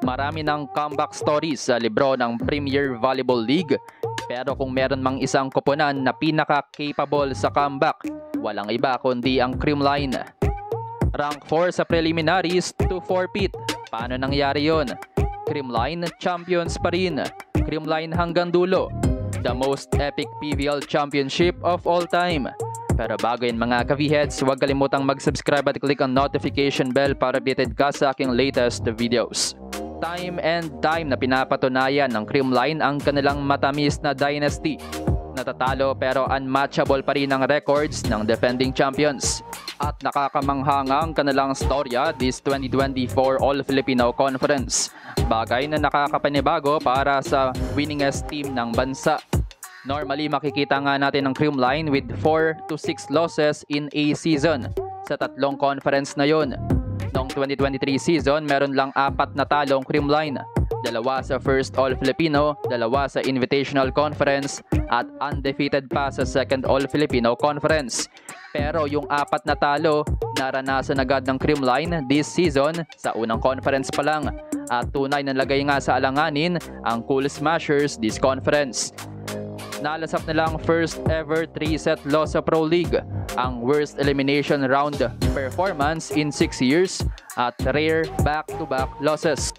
Marami ng comeback stories sa libro ng Premier Volleyball League, pero kung meron mang isang koponan na pinaka-capable sa comeback, walang iba kundi ang Creamline. Rank 4 sa preliminaries to forfeit. Paano nangyari yon? Creamline champions pa rin. Creamline hanggang dulo. The most epic PVL championship of all time. Pero bago yun mga ka-V-Heads, huwag kalimutang mag-subscribe at click ang notification bell para updated ka sa aking latest videos. Time and time na pinapatunayan ng Creamline ang kanilang matamis na dynasty. Natatalo pero unmatchable pa rin ang records ng defending champions. At nakakamangha ang kanilang storya this 2024 All-Filipino Conference. Bagay na nakakapanibago para sa winningest team ng bansa. Normally makikita nga natin ang Creamline with 4 to 6 losses in a season sa tatlong conference na yon. Noong 2023 season, meron lang 4 na talong Creamline. 2 sa First All-Filipino, 2 sa Invitational Conference, at undefeated pa sa Second All-Filipino Conference. Pero yung 4 na talo, naranasan agad ng Creamline this season sa unang conference pa lang. At tunay na lagay nga sa alanganin ang Cool Smashers this conference. Nalasap nilang first ever 3-set loss sa Pro League, ang worst elimination round performance in 6 years, at rare back-to-back losses.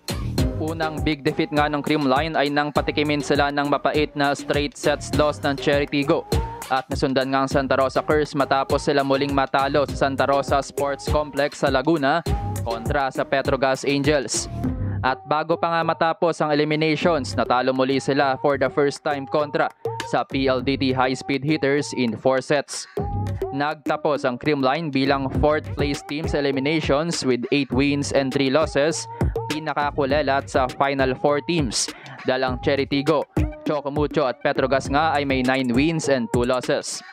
Unang big defeat nga ng Creamline ay nang patikimin sila ng mapait na straight sets loss ng Cherry Tigo. At nasundan nga ang Santa Rosa Curse matapos sila muling matalo sa Santa Rosa Sports Complex sa Laguna kontra sa Petrogas Angels. At bago pa nga matapos ang eliminations, natalo muli sila for the first time kontra sa PLDT High Speed Hitters in 4 sets. Nagtapos ang Creamline bilang 4th place team sa eliminations with 8 wins and 3 losses, pinakakulelat sa final 4 teams. Dalang Cherry Tigo, Chocomucho at Petrogas nga ay may 9 wins and 2 losses.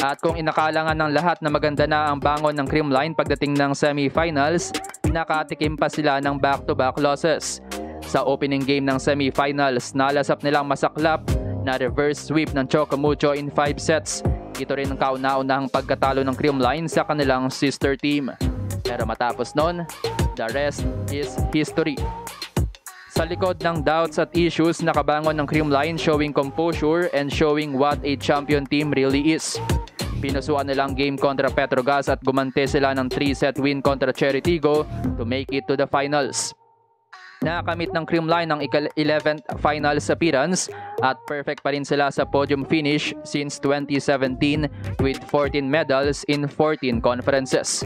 At kung inakalangan ng lahat na maganda na ang bangon ng Creamline pagdating ng semifinals, nakatikim pa sila ng back-to-back losses. Sa opening game ng semifinals, nalasap nilang masaklap na reverse sweep ng Chocomucho in 5 sets. Ito rin ang kauna-unahang pagkatalo ng Creamline sa kanilang sister team. Pero matapos nun, the rest is history. Sa likod ng doubts at issues, nakabangon ng Creamline showing composure and showing what a champion team really is. Pinusuan nilang game kontra Petrogas at gumante sila ng 3-set win kontra Cherry Tigo to make it to the finals. Nakamit ng Creamline ang 11th finals appearance at perfect pa rin sila sa podium finish since 2017 with 14 medals in 14 conferences.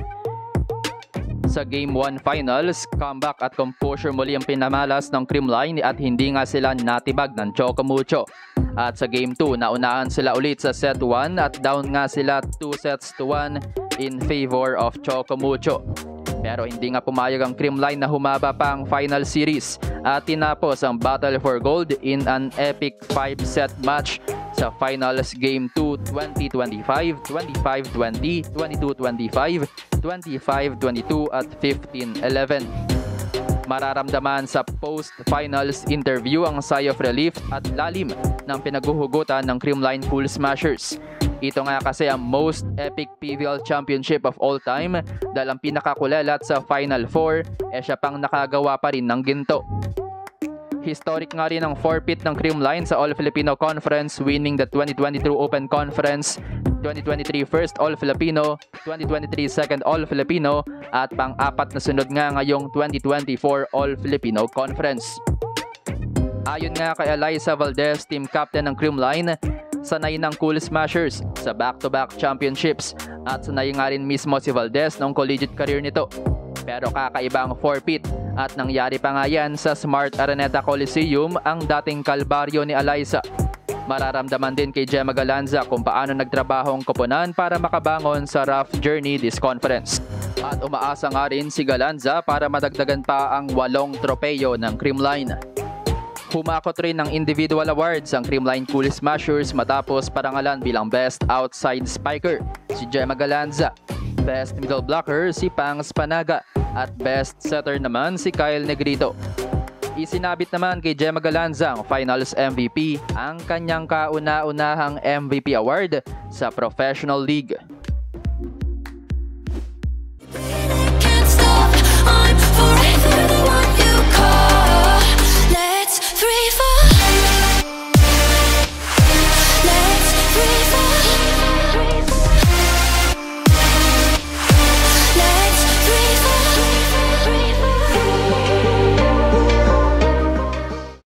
Sa Game 1 Finals, comeback at composure muli ang pinamalas ng Creamline at hindi nga sila natibag ng Chocomucho. At sa Game 2, naunahan sila ulit sa set 1 at down nga sila 2-1 in favor of Chocomucho. Pero hindi nga pumayag ang Creamline na humaba pa ang final series at tinapos ang battle for gold in an epic 5-set match sa finals Game 2 20-25, 25-20, 22-25, 25-22 at 15-11. Mararamdaman sa post-finals interview ang sigh of relief at lalim ng pinaghuhugutan ng Creamline Cool Smashers. Ito nga kasi ang most epic PVL championship of all time dahil ang pinakakulelat sa Final 4 siya pang nakagawa pa rin ng ginto. Historic nga rin ang forfeit ng Creamline sa All-Filipino Conference, winning the 2022 Open Conference, 2023 First All-Filipino, 2023 Second All-Filipino at pang-apat na sunod nga ngayong 2024 All-Filipino Conference. Ayon nga kay Alyssa Valdez, team captain ng Creamline, sanay ng Cool Smashers sa back-to-back championships at sanay nga rin mismo si Valdez noong collegiate career nito. Pero kakaiba ang forfeit at nangyari pa nga yan sa Smart Araneta Coliseum, ang dating kalbaryo ni Alyssa. Mararamdaman din kay Gemma Galanza kung paano nagtrabaho ang koponan para makabangon sa rough journey this conference. At umaasa nga rin si Galanza para madagdagan pa ang 8 tropeyo ng Creamline. Humakot rin ng individual awards ang Creamline Cool Smashers matapos parangalan bilang Best Outside Spiker si Gemma Galanza, Best Middle Blocker si Pangs Panaga at Best Setter naman si Kyle Negrito. Isinabit naman kay Gemma Galanza ang Finals MVP ang kanyang kauna-unahang MVP award sa Professional League.